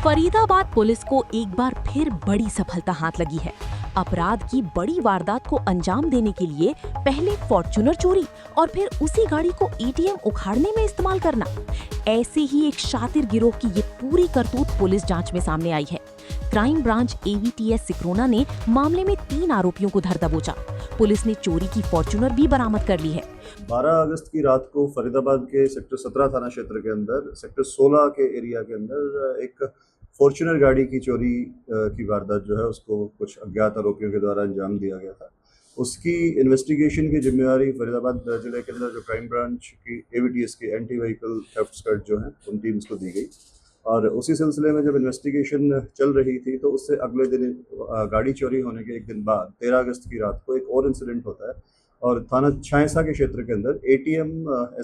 Faridabad police को एक बार फिर बड़ी सफलता हाथ लगी है। अपराध की बड़ी वारदात को अंजाम देने के लिए पहले फॉर्च्यूनर चोरी और फिर उसी गाड़ी को एटीएम उखाड़ने में इस्तेमाल करना। ऐसे ही एक शातिर गिरोह की ये पूरी करतूत पुलिस जांच में सामने आई है। क्राइम ब्रांच AVTS सिक्रोना ने मामले में 3 आरोपियों को धर दबोचा। पुलिस ने चोरी की फॉर्च्यूनर भी बरामद कर ली है। 12 अगस्त की रात को फरीदाबाद के सेक्टर 17 थाना क्षेत्र के अंदर सेक्टर 16 के एरिया के अंदर एक फॉर्च्यूनर गाड़ी की चोरी की वारदात जो है उसको कुछ अज्ञात आरोपियों के द्वारा अंजाम दिया गया था। उसकी इन्वेस्टिगेशन की जिम्मेदारी फरीदाबाद जिले के अंदर जो क्राइम ब्रांच की AVTS की एंटी व्हीकल थेफ्ट स्क्वाड जो है उन टीम्स को दी गई। और उसी सिलसिले में जब इन्वेस्टिगेशन चल रही थी तो उससे अगले दिन गाड़ी चोरी होने के एक दिन बाद 13 अगस्त की रात को एक और इंसिडेंट होता है और थाना छायसा के क्षेत्र के अंदर ATM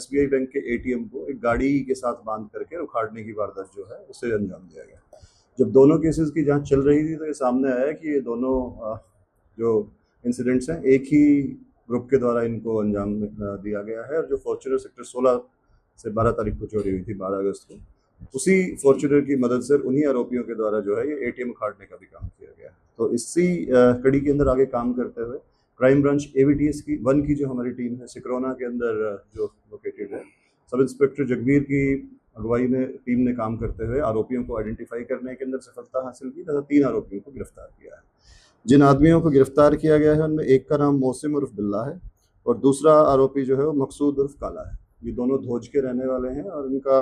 SBI बैंक के ATM को एक गाड़ी के साथ बांध करके उखाड़ने की वारदात जो है उसे अंजाम दिया गया। जब दोनों केसेस की जांच चल रही थी तो ये सामने आया कि ये दोनों जो इंसिडेंट्स हैं एक ही ग्रुप के द्वारा इनको अंजाम दिया गया है। और जो फॉर्च्यूनर सेक्टर 16 से 12 तारीख को चोरी हुई थी 12 अगस्त को, उसी फॉर्च्यूनर की मदद से उन्हीं आरोपियों के द्वारा जो है ये ATM उखाड़ने का भी काम किया गया। तो इसी कड़ी के अंदर आगे काम करते हुए क्राइम ब्रांच AVTS की 1 की जो हमारी टीम है सिक्रोना के अंदर जो लोकेटेड है, सब इंस्पेक्टर जगबीर की अगुवाई में टीम ने काम करते हुए आरोपियों को आइडेंटिफाई करने के अंदर सफलता हासिल की तथा 3 आरोपियों को गिरफ्तार किया है। जिन आदमियों को गिरफ्तार किया गया है उनमें एक का नाम मौसिम उर्फ बिल्ला है और दूसरा आरोपी जो है वो मकसूद उर्फ काला है। ये दोनों धोज के रहने वाले हैं और इनका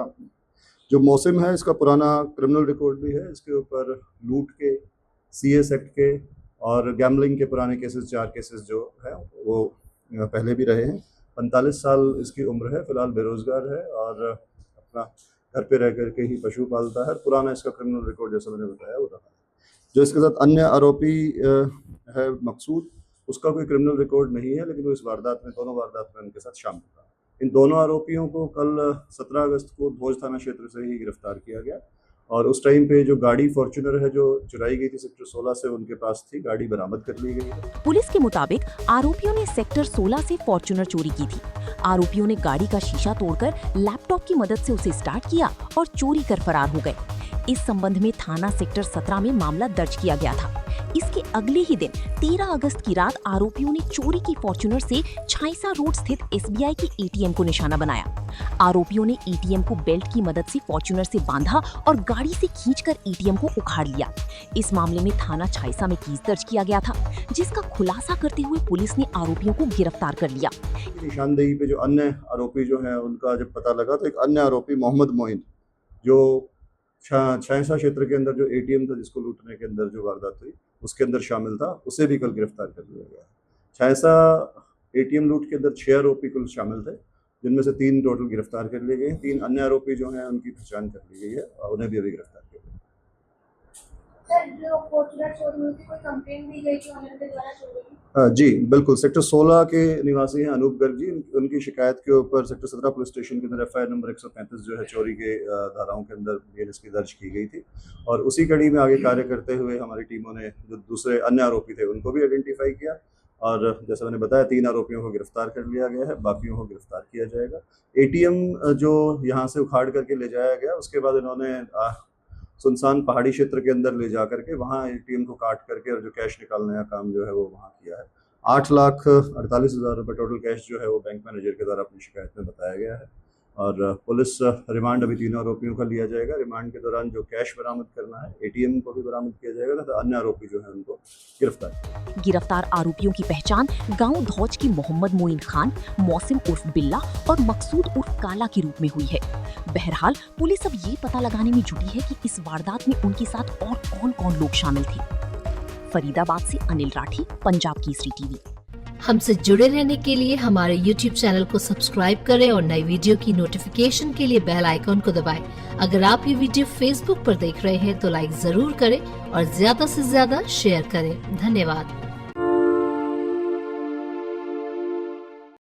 जो मौसिम है इसका पुराना क्रिमिनल रिकॉर्ड भी है। इसके ऊपर लूट के, CS एक्ट के और गैम्बलिंग के पुराने केसेस 4 केसेस जो है वो पहले भी रहे हैं। 45 साल इसकी उम्र है, फिलहाल बेरोजगार है और अपना घर पे रह करके ही पशु पालता है। पुराना इसका क्रिमिनल रिकॉर्ड जैसा मैंने बताया वो रहा है। जो इसके साथ अन्य आरोपी है मकसूद, उसका कोई क्रिमिनल रिकॉर्ड नहीं है लेकिन वो इस वारदात में, दोनों वारदात में उनके साथ शामिल था। इन दोनों आरोपियों को कल 17 अगस्त को भोज थाना क्षेत्र से ही गिरफ्तार किया गया और उस टाइम पे जो गाड़ी फॉर्च्यूनर है जो चुराई गई थी सेक्टर 16 से उनके पास थी, गाड़ी बरामद कर ली गई है। पुलिस के मुताबिक आरोपियों ने सेक्टर 16 से फॉर्च्यूनर चोरी की थी। आरोपियों ने गाड़ी का शीशा तोड़कर लैपटॉप की मदद से उसे स्टार्ट किया और चोरी कर फरार हो गए। इस संबंध में थाना सेक्टर 17 में मामला दर्ज किया गया था। इसके अगले ही दिन 13 अगस्त की रात आरोपियों ने चोरी की फॉर्च्यूनर से छायसा रोड स्थित SBI के ATM को निशाना बनाया। आरोपियों ने ATM को बेल्ट की मदद से फॉर्च्यूनर से बांधा और गाड़ी से खींचकर ATM को उखाड़ लिया। इस मामले में थाना छायसा में केस दर्ज किया गया था, जिसका खुलासा करते हुए पुलिस ने आरोपियों को गिरफ्तार कर लिया। निशानदेही पे जो अन्य आरोपी जो है उनका जब पता लगा तो एक अन्य आरोपी मोहम्मद मोइन जो छायसा क्षेत्र के अंदर जो ATM था जिसको लूटने के अंदर जो वारदात हुई उसके अंदर शामिल था, उसे भी कल गिरफ्तार कर लिया गया। छायसा ATM लूट के अंदर 6 आरोपी कुल शामिल थे, जिनमें से 3 टोटल गिरफ्तार कर लिए गए। 3 अन्य आरोपी जो हैं उनकी पहचान कर ली गई है और उन्हें भी अभी गिरफ्तार किया गया। जी बिल्कुल, सेक्टर 16 के निवासी हैं अनूप गर्ग जी। उनकी शिकायत के ऊपर सेक्टर 17 पुलिस स्टेशन के अंदर FIR नंबर 135 जो है चोरी के धाराओं के अंदर BNS की दर्ज की गई थी और उसी कड़ी में आगे कार्य करते हुए हमारी टीमों ने जो दूसरे अन्य आरोपी थे उनको भी आइडेंटिफाई किया और जैसा मैंने बताया 3 आरोपियों को गिरफ्तार कर लिया गया है, बाकियों को गिरफ्तार किया जाएगा। ATM जो यहाँ से उखाड़ करके ले जाया गया उसके बाद इन्होंने सुनसान पहाड़ी क्षेत्र के अंदर ले जा करके वहाँ ATM को काट करके और जो कैश निकालने का काम जो है वो वहाँ किया है। 8,48,000 रुपये टोटल कैश जो है वो बैंक मैनेजर के द्वारा अपनी शिकायत में बताया गया है और पुलिस रिमांड अभी 3 आरोपियों का लिया जाएगा। रिमांड के दौरान जो कैश बरामद करना है ATM को भी बरामद किया जाएगा तथा अन्य आरोपी जो है उनको गिरफ्तार। गिरफ्तार आरोपियों की पहचान गांव धौज की मोहम्मद मोइन खान, मौसिम उर्फ बिल्ला और मकसूद उर्फ काला के रूप में हुई है। बहरहाल पुलिस अब ये पता लगाने में जुटी है कि इस वारदात में उनके साथ और कौन-कौन लोग शामिल थे। फरीदाबाद से अनिल राठी, पंजाब केसरी TV। हमसे जुड़े रहने के लिए हमारे YouTube चैनल को सब्सक्राइब करें और नई वीडियो की नोटिफिकेशन के लिए बेल आइकॉन को दबाएं। अगर आप ये वीडियो Facebook पर देख रहे हैं तो लाइक जरूर करें और ज्यादा से ज्यादा शेयर करें। धन्यवाद।